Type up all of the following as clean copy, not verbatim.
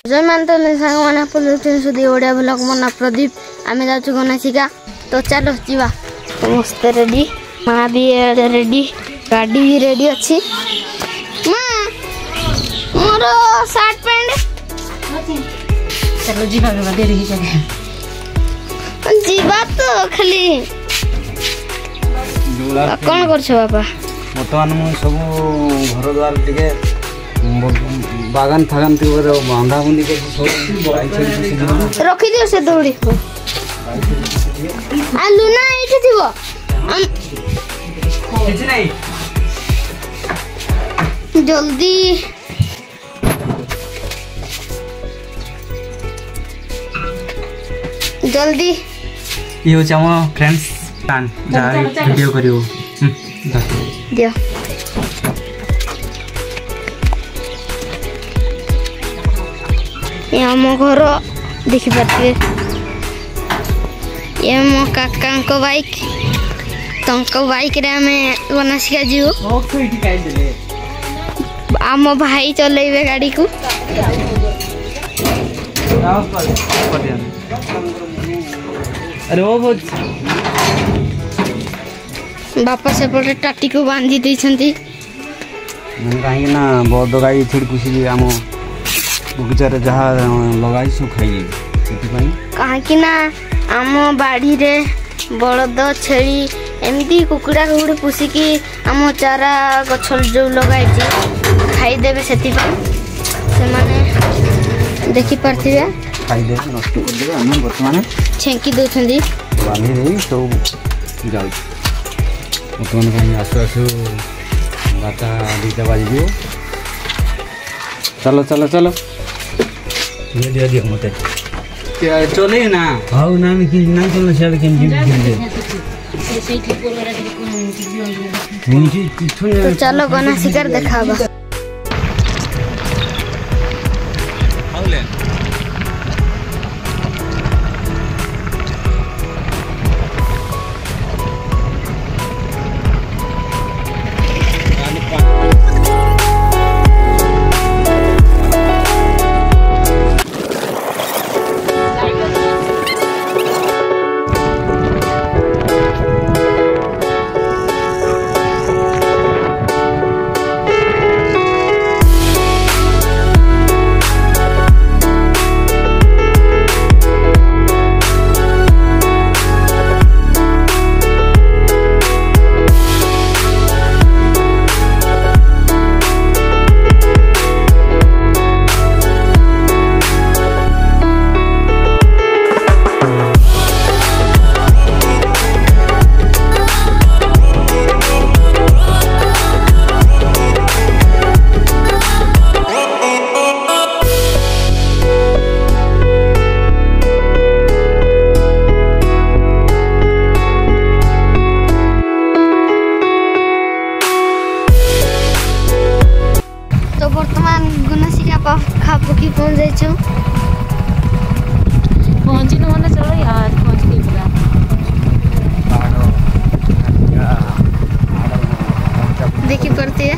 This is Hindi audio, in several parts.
जय मान सांग मैंने आप सुधी ओडिया ब्लॉग मो ना प्रदीप आम जाऊँ गनासिका तो चलो जीवा समस्ते रेडी माँ भी रेडी गाड़ी भी रेडी अच्छी माँ मोर शर्ट पैंट चलो जीवा देरी जीवा तो खाली कौन कर बापा बर्तमान मु सब घर द्वार टे बागान फागान बांधा बुंदी रखी दियो से दौड़ी आ लुना एठी थिबो किछ नहीं जल्दी जल्दी ये हो हम फ्रेंड्स प्लान जा वीडियो करियो दियो ये आम घर देखी पारे ये मो काका बाइक बाइक रे आम गनासिका जीव आम भाई चलेबे गाड़ी को अरे वो बहुत बापा सेपटे टाटी को बांधी देछंती कहीं ना बद गाई छुड़ पुषी आम बगीचार जहाँ लगे सब खाई कहीं ना आम बाड़ी रे बलद छेली एमती कुकुड़ा कुकुड़ी पुषिकी आम चारा गछ जो लगाई खाईदेवे से देखी पार्थिवे खाईदे नष्ट करदे आम बर्तमान छेंकी दौरान बांधी दे सब जाऊ बर्तमान कहीं आसु आसु बारटा 2टा बाजी चलो चलो चलो दियो दियो मत चले ना हाँ ना ना चलो सियाड़ तो चलो गनासिकार देखाबा खापुकी पहुंच जाइछौ पहुंची न मने चलो यार पहुंच गई पूरा देखी पड़ती है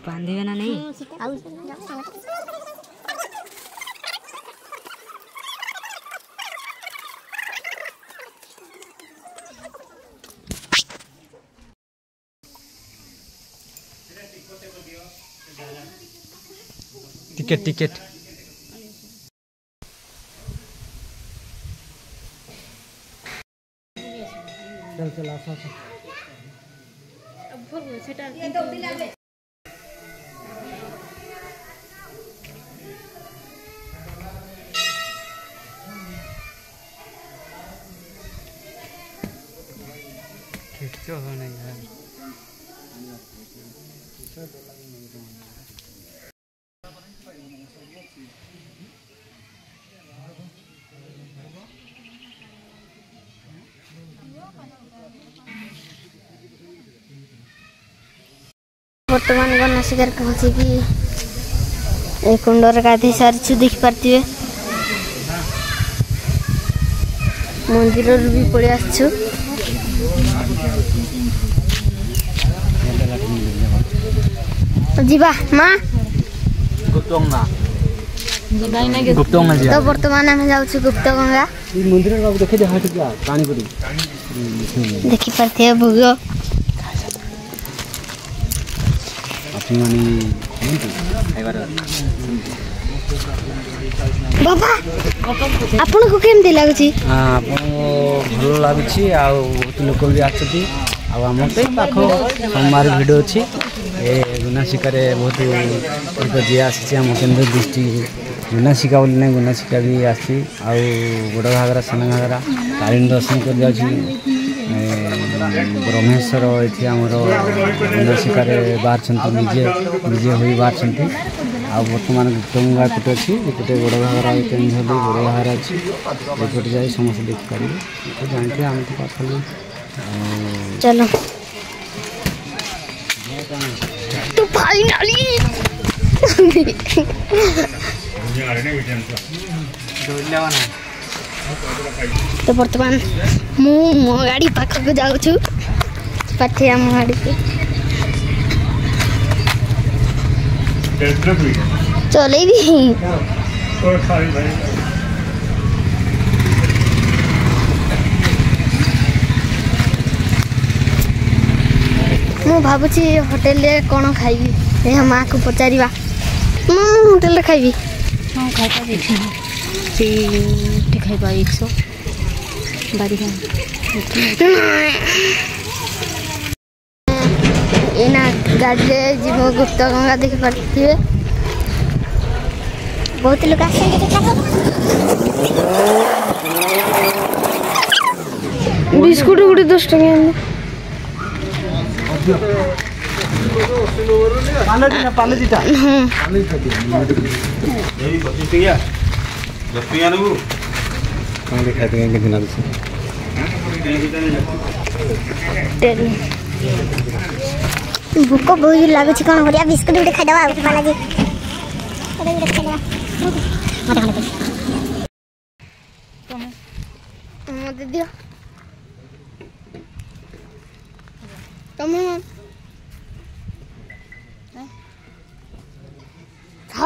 बांधे ना नहीं टिकट टिकट चल चल आसा खिड़की हो नहीं यार बर्तमान गन्ना शिकार पहुँचिकी ए कुंडर गाधे सारी देखी पारे मंदिर भी पड़े आसु जीवा माँ तो बर्तमान आम जाऊँ गुप्त गंगा मंदिर देखे पानी पड़ी देखी पारे भोग बाबा आपन को केमती लागुची भल लगुच बहुत लोक भी आसती आम तो पाख सोमवार भिड़ अच्छी गुना शिकार बहुत जी आसी आम केन्द्र डिस्ट्रिक्ट गुना शिका बोली ना गुना शिका भी आसी बड़ घाघरा सान घाघरा तारिणी दर्शन कर ब्रह्मेश्वर ये आमर गुना शिकार बाहर निजे निजे हो बाहर बर्तमान गुप्तगंगा एपटे अच्छी एपटे बड़ घाघरा केन्द्र बड़ घाघरा अच्छी एपटे जाए समस्त देखिपारे तो जानते आम तो पाख चलो तो फाइनली तो बर्तमान मु मो गाड़ी पाख को जाऊँ पाठे आम गाड़ी को चले भी मु भावुची होटेल रे कौन खाइबी ए माँ को पचारिबा मु होटेल रे खाइबी हाँ खाइबा देखी से खाइबा 100 बारी एना गाड़ी रे जीव गुप्त गंगा देख पारे बहुत लोग आसे बिस्कुट गुटे 10 टका भूक बहुत लगुच कौन करिया बिस्कुट गुटे खाइदवा बालाजी मत दियो तुम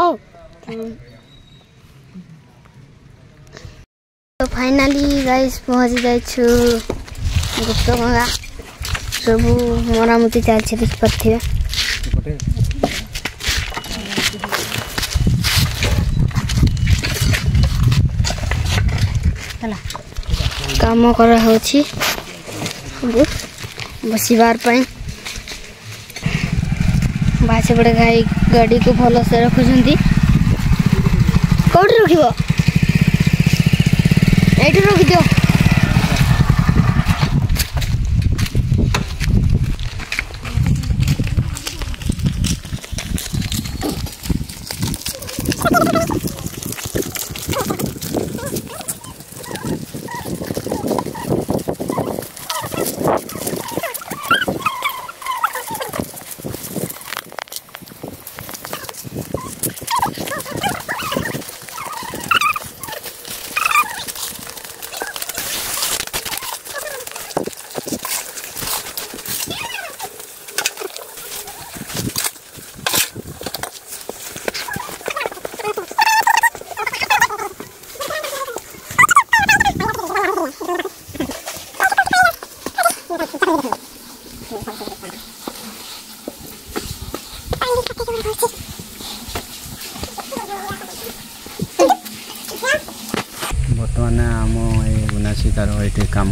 तो फाइनाली गाइस पहुंची जाइछु गुप्त गंगा सब मरामती चलছে देखिए काम करा होछि बसिबार पई बासे बड़े गाड़ी को भल से रखुछंती कोठी रखिबो एठी रखि दियो बर्तमान आम ये गुनाशिकार ये कम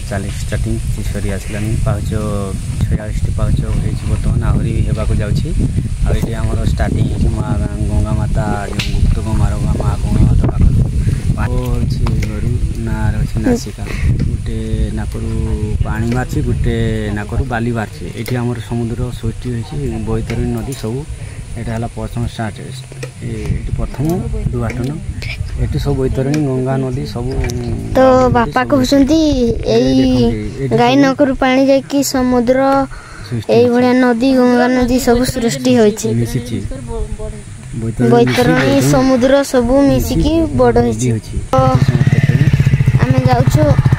चली स्टार्टिंग सरी आसला पाउच 46 पाउच बर्तमान आहरी होगा जाऊँगी आम स्टार्टिंग गंगा माता जो गुप्त गंगार माँ गंगा माता पाखी गरु नार अच्छे नासिका गोटे नाकरू पानी बाहरी गोटे नाकरू बाली बाहरी ये आम समुद्र सृष्टि होती बैतरणी नदी सब यहाँ प्रथम स्टार्ट प्रथम दुर्घटना ये सब बैतरणी गंगा नदी सब तो बापा कहते गाई नकरू पानी जाकि समुद्र ये नदी गंगा नदी सब सृष्टि होती बैतरणी समुद्र सब मिसिकी बड़ होती आम जाऊँ